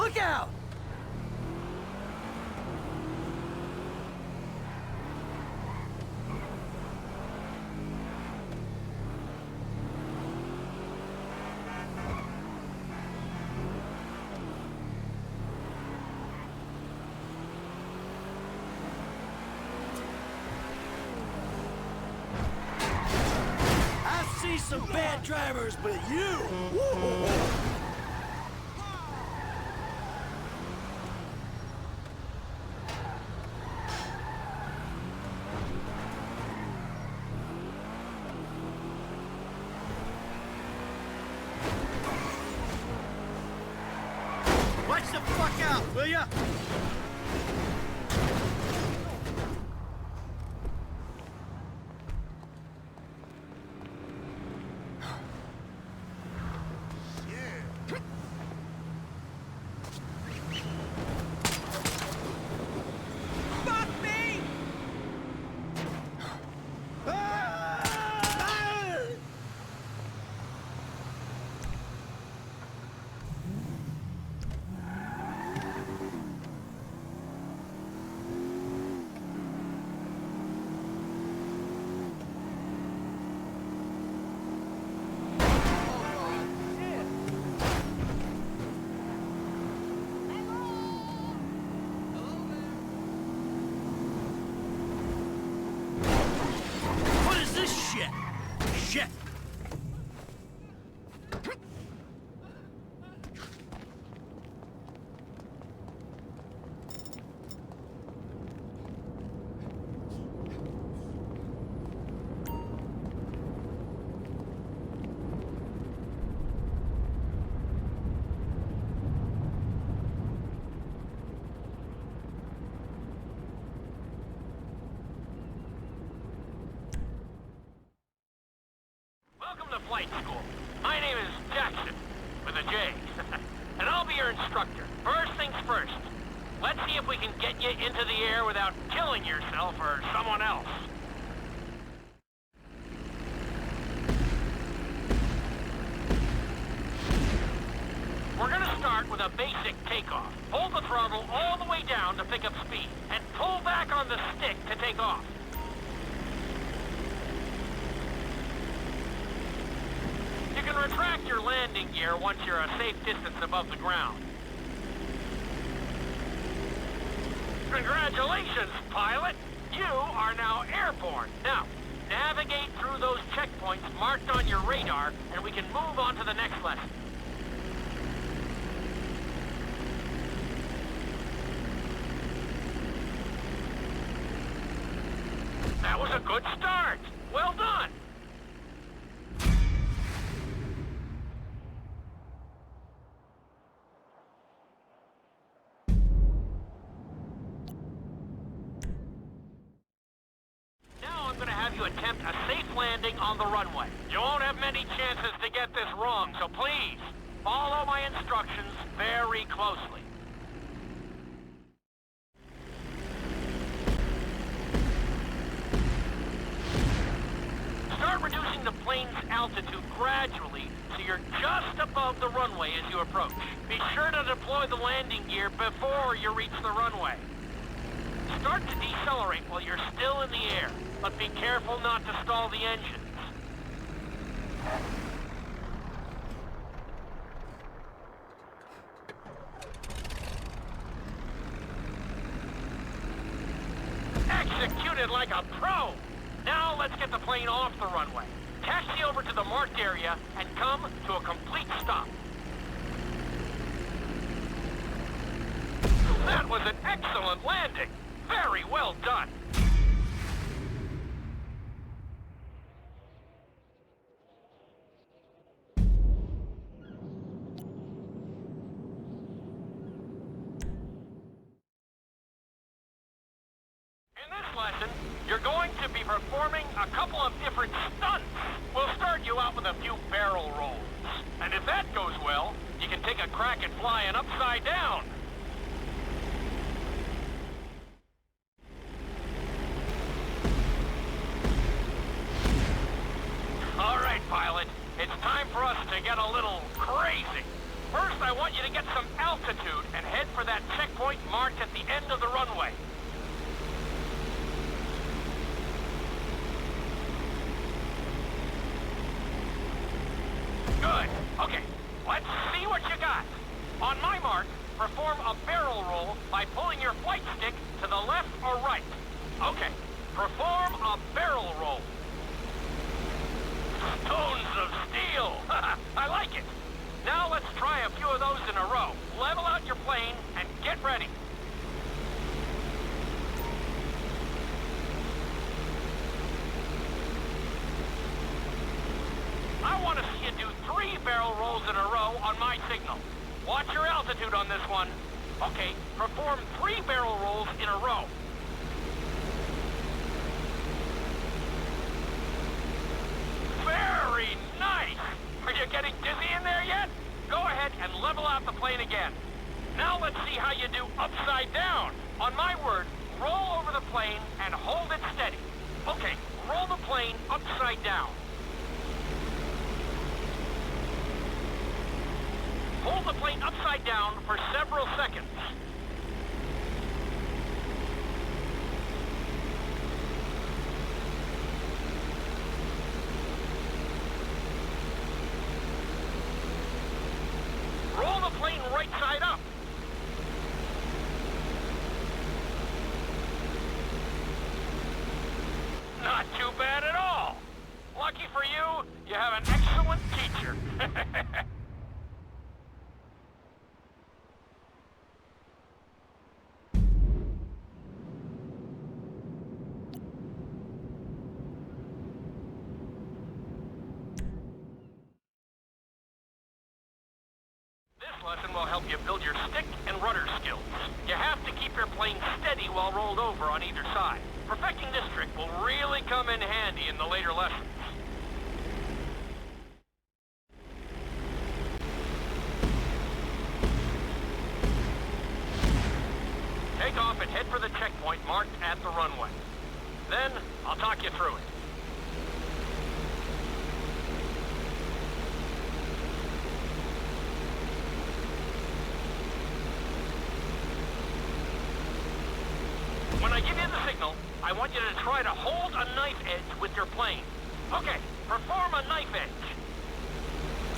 Look out! Some bad drivers, but you! Woo! Watch the fuck out, will ya? Shit! Welcome to flight school. My name is Jackson, with a J. And I'll be your instructor. First things first. Let's see if we can get you into the air without killing yourself or someone else. We're gonna start with a basic takeoff. Hold the throttle all the way down to pick up speed, and pull back on the stick to take off. You can retract your landing gear once you're a safe distance above the ground. Congratulations, pilot! You are now airborne. Now, navigate through those checkpoints marked on your radar, and we can move on to the next lesson. That was a good start. Well done. You attempt a safe landing on the runway. You won't have many chances to get this wrong, so please, follow my instructions very closely. Start reducing the plane's altitude gradually so you're just above the runway as you approach. Be sure to deploy the landing gear before you reach the runway. Start to decelerate while you're still in the air, but be careful not to stall the engines. Executed like a pro! Now let's get the plane off the runway. Taxi over to the marked area and come to a complete stop. That was an excellent landing! Very well done! In this lesson, you're going to be performing a couple of different stunts. We'll start you out with a few barrel rolls. And if that goes well, you can take a crack at flying upside down. All right, pilot. It's time for us to get a little crazy. First, I want you to get some altitude and head for that checkpoint marked at the end of the runway. Good. Okay, let's see what you got. On my mark, perform a barrel roll by pulling your flight stick to the left or right. Okay, perform a barrel roll. Stones of steel! I like it. Now let's try a few of those in a row. Level out your plane and get ready. I want to see you do 3 barrel rolls in a row on my signal. Watch your altitude on this one. Okay, perform 3 barrel rolls in a row. Very nice! Are you getting dizzy in there yet? Go ahead and level out the plane again. Now let's see how you do upside down. On my word, roll over the plane and hold it steady. Okay, roll the plane upside down. Hold the plane upside down for several seconds. Roll the plane right side up. Not too bad at all. Lucky for you, you have an excellent teacher. This lesson will help you build your stick and rudder skills. You have to keep your plane steady while rolled over on either side. Perfecting this trick will really come in handy in the later lessons. Take off and head for the checkpoint marked at the runway. Then, I'll talk you through it. When I give you the signal, I want you to try to hold a knife edge with your plane. Okay, perform a knife edge.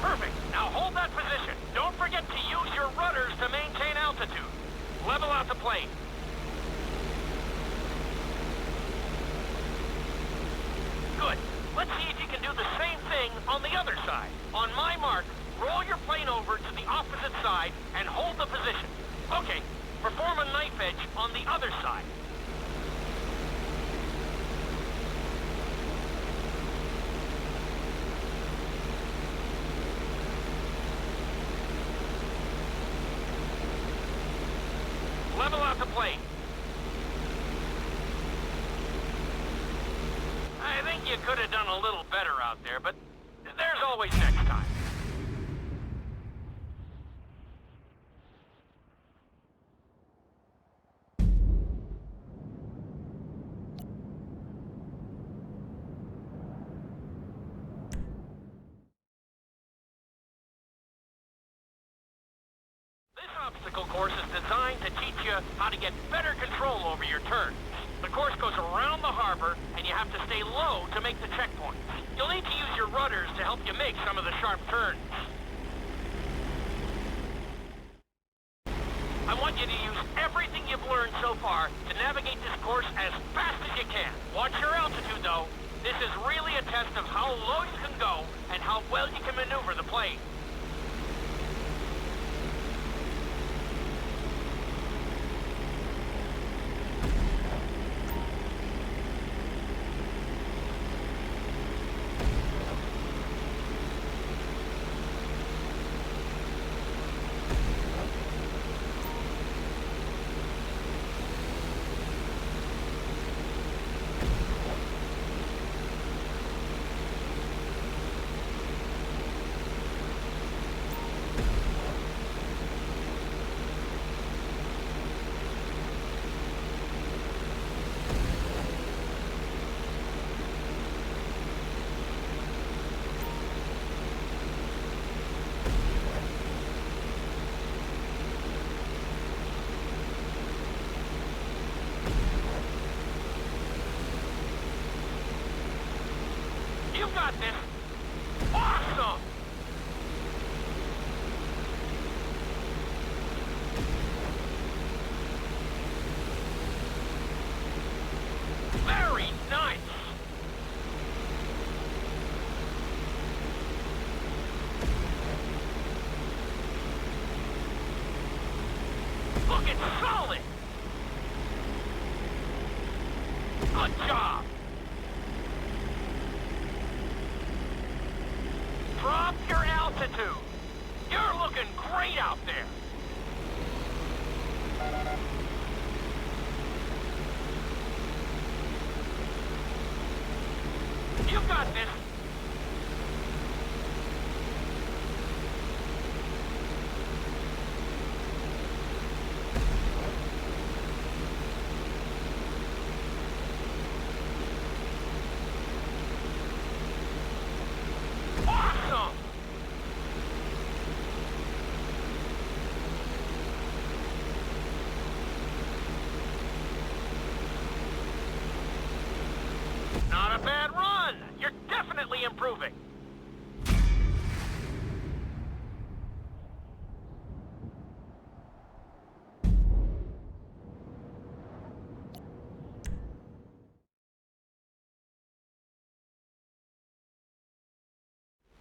Perfect. Now hold that position. Don't forget to use your rudders to maintain altitude. Level out the plane. Good. Let's see if you can do the same thing on the other side. On my mark, roll your plane over to the opposite side and hold the position. Okay, perform a knife edge on the other side. Level out the plane. I think you could have done a little better out there, but there's always next time. This obstacle course is designed to teach you how to get better control over your turns. The course goes around the harbor, and you have to stay low to make the checkpoints. You'll need to use your rudders to help you make some of the sharp turns. I want you to use everything you've learned so far to navigate this course as fast as you can. Watch your altitude, though. This is really a test of how low you can go and how well you can maneuver the plane. You got this. Awesome! Very nice! Looking solid! Good job! Drop your altitude! You're looking great out there! You got this! Awesome! Not a bad run! You're definitely improving!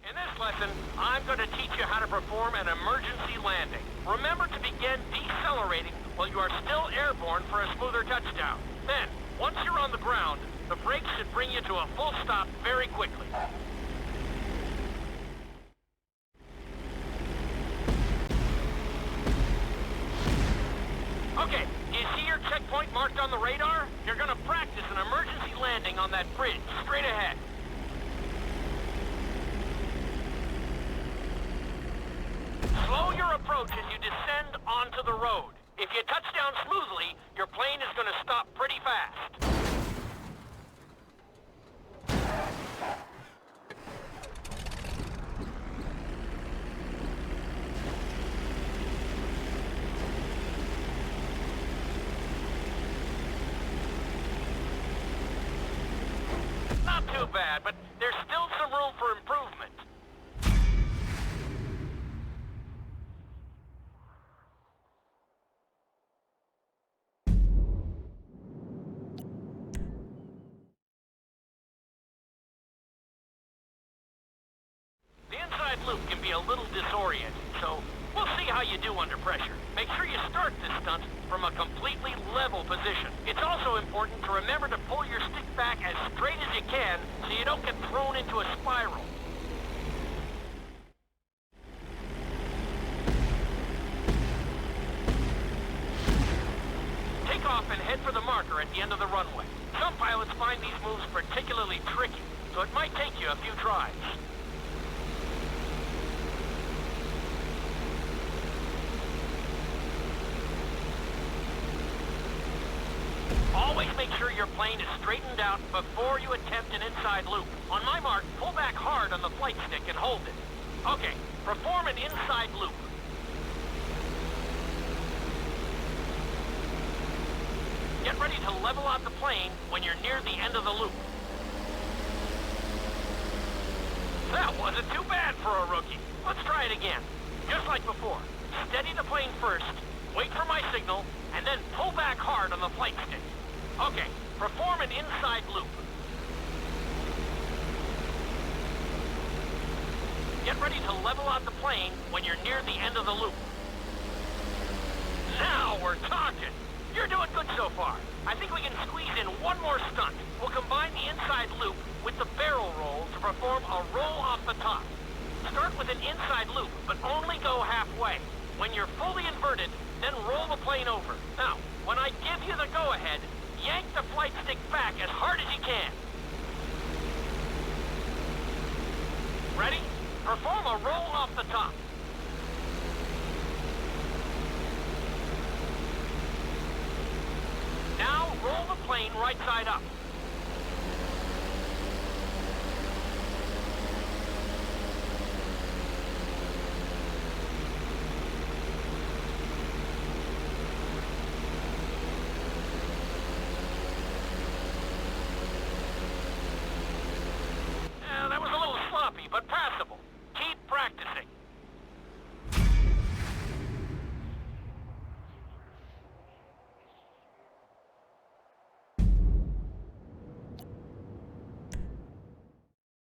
In this lesson, I'm going to teach you how to perform an emergency landing. Remember to begin decelerating while you are still airborne for a smoother touchdown. Then, once you're on the ground, the brakes should bring you to a full stop very quickly. Okay, do you see your checkpoint marked on the radar? You're going to practice an emergency landing on that bridge, straight ahead. Slow your approach as you descend onto the road. If you touch down smoothly, your plane is going to stop pretty fast. Not too bad, but there's still some room for improvement. The inside loop can be a little disorienting, so we'll see how you do under pressure. Make sure you start this stunt from a completely level position. It's also important to remember to pull your stick back as straight as you can so you don't get thrown into a spiral. Take off and head for the marker at the end of the runway. Some pilots find these moves particularly tricky, so it might take you a few tries. Always make sure your plane is straightened out before you attempt an inside loop. On my mark, pull back hard on the flight stick and hold it. Okay, perform an inside loop. Get ready to level out the plane when you're near the end of the loop. That wasn't too bad for a rookie. Let's try it again. Just like before. Steady the plane first, wait for my signal, and then pull back hard on the flight stick. Okay, perform an inside loop. Get ready to level out the plane when you're near the end of the loop. Now we're talking! You're doing good so far. I think we can squeeze in one more stunt. We'll combine the inside loop with the barrel roll to perform a roll off the top. Start with an inside loop, but only go halfway. When you're fully inverted, then roll the plane over. Now, when I give you the go-ahead, yank the flight stick back as hard as you can. Ready? Perform a roll off the top. Now roll the plane right side up.